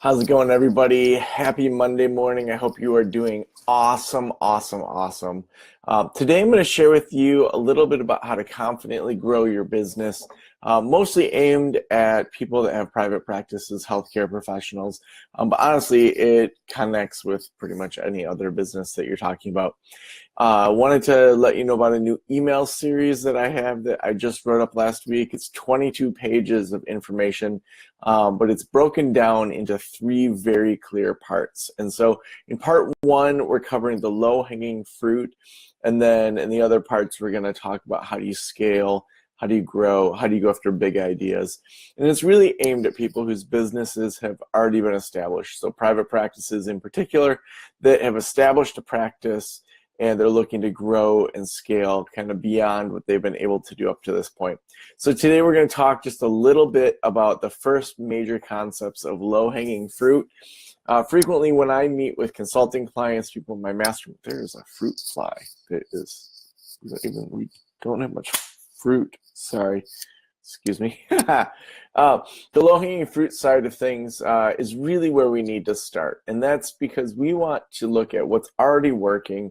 How's it going, everybody? Happy Monday morning. I hope you are doing awesome, awesome, awesome. Today, I'm going to share with you a little bit about how to confidently grow your business, mostly aimed at people that have private practices, healthcare professionals. But honestly, it connects with pretty much any other business that you're talking about. I wanted to let you know about a new email series that I have that I just wrote up last week. It's 22 pages of information, but it's broken down into 3 very clear parts. And so in part 1, we're covering the low-hanging fruit. And then in the other parts, we're going to talk about how do you scale, how do you grow, how do you go after big ideas. And it's really aimed at people whose businesses have already been established. So private practices in particular that have established a practice and they're looking to grow and scale kind of beyond what they've been able to do up to this point. So today we're going to talk just a little bit about the first major concepts of low-hanging fruit. Frequently when I meet with consulting clients, people in my mastermind, there's a fruit fly that is, we don't have much fruit, sorry, excuse me. The low-hanging fruit side of things is really where we need to start. And that's because we want to look at what's already working,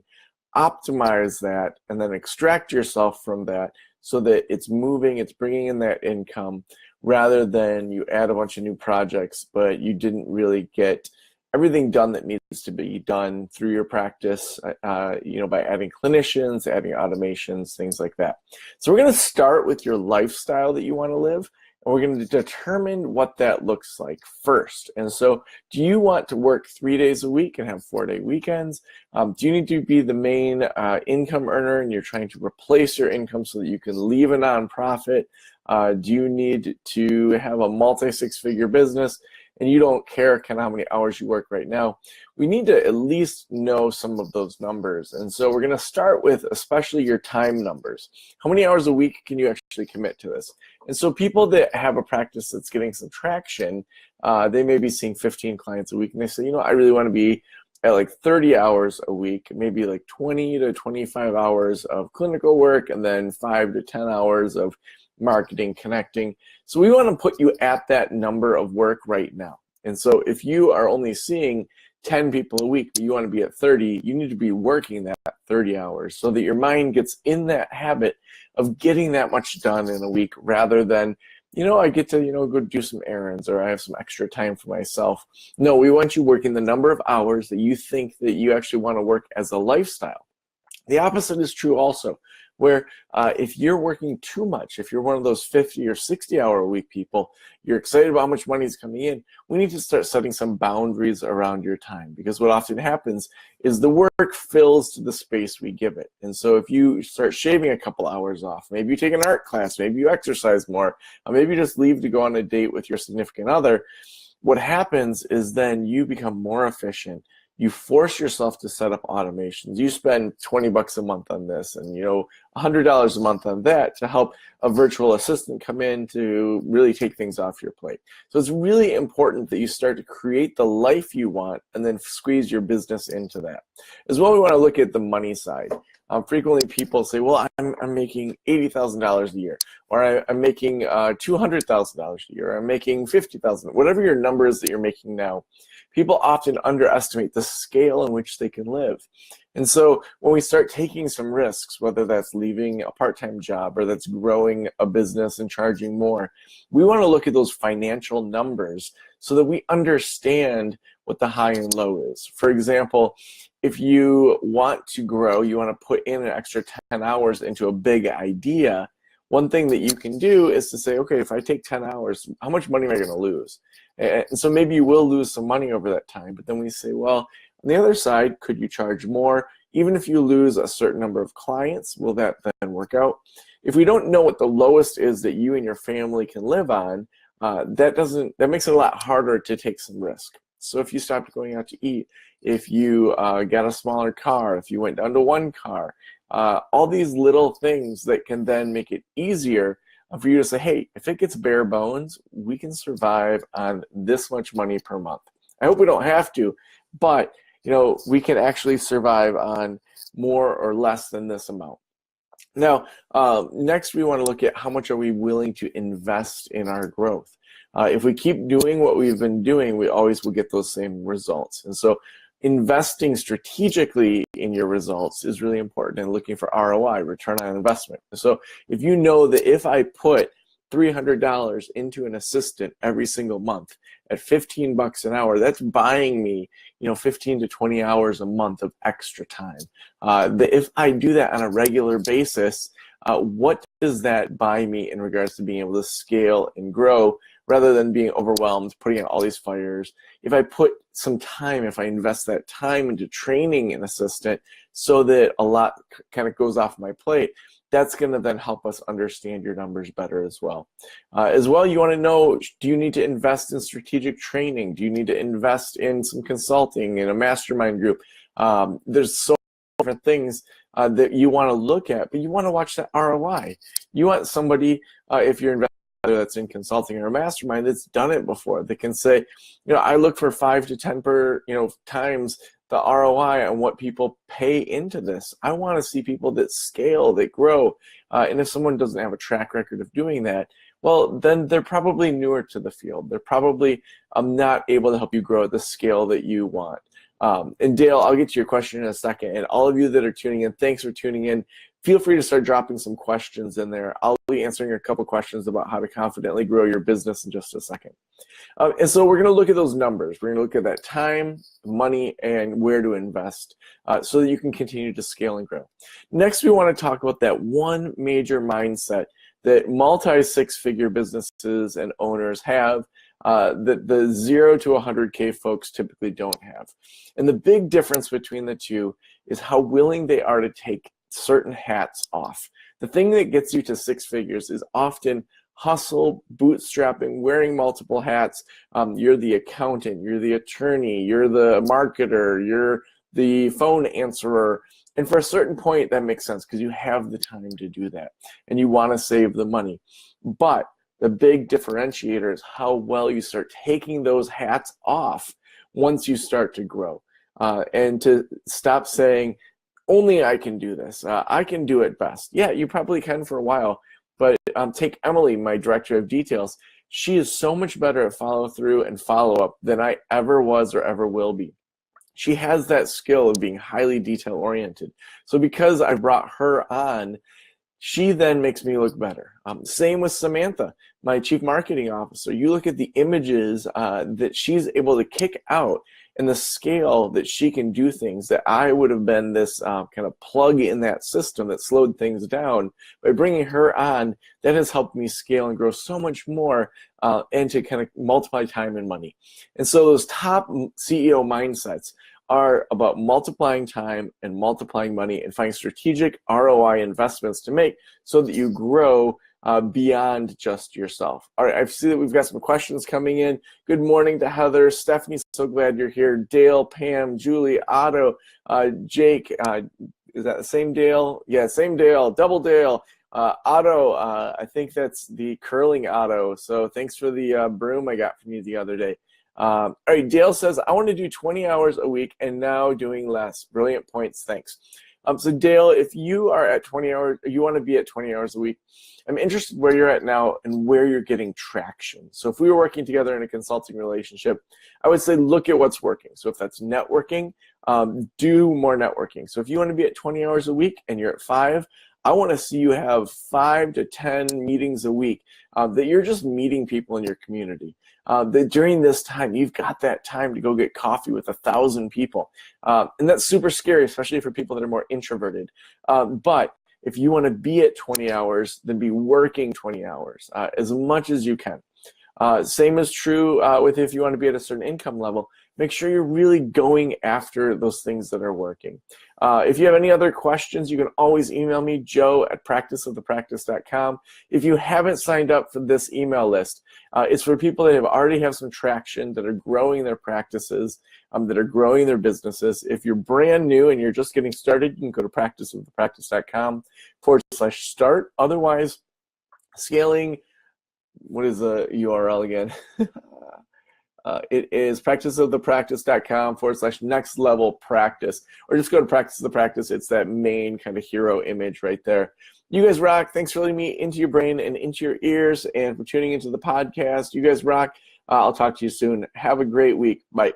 optimize that, and then extract yourself from that so that it's moving, it's bringing in that income, rather than you add a bunch of new projects, but you didn't really get everything done that needs to be done through your practice, by adding clinicians, adding automations, things like that. So we're going to start with your lifestyle that you want to live. And we're going to determine what that looks like first. And so do you want to work 3 days a week and have 4-day weekends? Do you need to be the main income earner and you're trying to replace your income so that you can leave a nonprofit? Do you need to have a multi-6-figure business and you don't care kind of how many hours you work right now? We need to at least know some of those numbers. And so we're going to start with especially your time numbers. How many hours a week can you actually commit to this? And so people that have a practice that's getting some traction, they may be seeing 15 clients a week and they say, I really want to be at like 30 hours a week, maybe like 20 to 25 hours of clinical work and then 5 to 10 hours of marketing, connecting. So we want to put you at that number of work right now. And so if you are only seeing 10 people a week, but you want to be at 30, you need to be working that 30 hours so that your mind gets in that habit of getting that much done in a week rather than, I get to, go do some errands or I have some extra time for myself. No, we want you working the number of hours that you think that you actually want to work as a lifestyle. The opposite is true also, where if you're working too much, if you're one of those 50 or 60 hour a week people, you're excited about how much money is coming in, we need to start setting some boundaries around your time, because what often happens is the work fills to the space we give it. And so if you start shaving a couple hours off, maybe you take an art class, maybe you exercise more, maybe you just leave to go on a date with your significant other, what happens is then you become more efficient. You force yourself to set up automations. You spend 20 bucks a month on this and, $100 a month on that to help a virtual assistant come in to really take things off your plate. So it's really important that you start to create the life you want and then squeeze your business into that. As well, we want to look at the money side. Frequently people say, well, I'm making $80,000 a year, or I'm making $200,000 a year, or I'm making $50,000, whatever your number is that you're making now. People often underestimate the scale in which they can live. And so when we start taking some risks, whether that's leaving a part-time job or that's growing a business and charging more, we want to look at those financial numbers so that we understand what the high and low is. For example, if you want to grow, you want to put in an extra 10 hours into a big idea, one thing that you can do is to say, okay, if I take 10 hours, how much money am I going to lose? And so maybe you will lose some money over that time, but then we say, well, on the other side, could you charge more? Even if you lose a certain number of clients, will that then work out? If we don't know what the lowest is that you and your family can live on, that makes it a lot harder to take some risk. So if you stopped going out to eat, if you got a smaller car, if you went down to one car, all these little things that can then make it easier for you to say, hey, if it gets bare bones, we can survive on this much money per month. I hope we don't have to, but we can actually survive on more or less than this amount. Now, next we want to look at how much are we willing to invest in our growth. If we keep doing what we've been doing, we always will get those same results. And so investing strategically in your results is really important, and looking for ROI, return on investment. So if you know that if I put $300 into an assistant every single month at 15 bucks an hour, that's buying me 15 to 20 hours a month of extra time. If I do that on a regular basis, what does that buy me in regards to being able to scale and grow rather than being overwhelmed, putting out all these fires? If I put some time, if I invest that time into training an assistant so that a lot kind of goes off my plate, that's going to then help us understand your numbers better as well. You want to know, do you need to invest in strategic training? Do you need to invest in some consulting, in a mastermind group? There's so many different things that you want to look at, but you want to watch that ROI. You want somebody, if you're investing, whether that's in consulting or a mastermind, that's done it before. They can say, I look for 5 to 10 times the ROI on what people pay into this. I want to see people that scale, that grow. And if someone doesn't have a track record of doing that, well, then they're probably newer to the field. They're probably not able to help you grow at the scale that you want. And Dale, I'll get to your question in a second. And all of you that are tuning in, thanks for tuning in. Feel free to start dropping some questions in there. I'll be answering a couple questions about how to confidently grow your business in just a second. And so we're going to look at those numbers. We're going to look at that time, money, and where to invest so that you can continue to scale and grow. Next, we want to talk about that one major mindset that multi-six-figure businesses and owners have that the 0 to 100K folks typically don't have. And the big difference between the two is how willing they are to take certain hats off. The thing that gets you to 6 figures is often hustle, bootstrapping, wearing multiple hats. You're the accountant, you're the attorney, you're the marketer, you're the phone answerer. And for a certain point, that makes sense because you have the time to do that and you want to save the money. But the big differentiator is how well you start taking those hats off once you start to grow. And to stop saying, only I can do this. I can do it best. Yeah, you probably can for a while, but take Emily, my director of details. She is so much better at follow through and follow up than I ever was or ever will be. She has that skill of being highly detail oriented. So because I brought her on, she then makes me look better. Same with Samantha, my chief marketing officer. You look at the images that she's able to kick out and the scale that she can do things that I would have been this kind of plug in that system that slowed things down. By bringing her on, that has helped me scale and grow so much more and to kind of multiply time and money. And so those top CEO mindsets are about multiplying time and multiplying money and finding strategic ROI investments to make so that you grow beyond just yourself. All right, I see that we've got some questions coming in. Good morning to Heather, Stephanie, so glad you're here. Dale, Pam, Julie, Otto, Jake, is that the same Dale? Yeah, same Dale, double Dale. Otto, I think that's the curling Otto. So thanks for the broom I got from you the other day. All right, Dale says, I want to do 20 hours a week and now doing less. Brilliant points, thanks. So Dale, if you are at 20 hours, you want to be at 20 hours a week, I'm interested where you're at now and where you're getting traction. So if we were working together in a consulting relationship, I would say look at what's working. So if that's networking, do more networking. So if you want to be at 20 hours a week and you're at 5, I want to see you have 5 to 10 meetings a week that you're just meeting people in your community. That during this time, you've got that time to go get coffee with 1,000 people. And that's super scary, especially for people that are more introverted. But if you want to be at 20 hours, then be working 20 hours as much as you can. Same is true with if you want to be at a certain income level. Make sure you're really going after those things that are working. If you have any other questions, you can always email me, joe@practiceofthepractice.com. If you haven't signed up for this email list, it's for people that already have some traction, that are growing their practices, that are growing their businesses. If you're brand new and you're just getting started, you can go to practiceofthepractice.com/start. Otherwise, scaling, what is the URL again? It is practiceofthepractice.com/next level practice, or just go to Practice of the Practice. It's that main kind of hero image right there. You guys rock. Thanks for letting me into your brain and into your ears and for tuning into the podcast. You guys rock. I'll talk to you soon. Have a great week. Bye.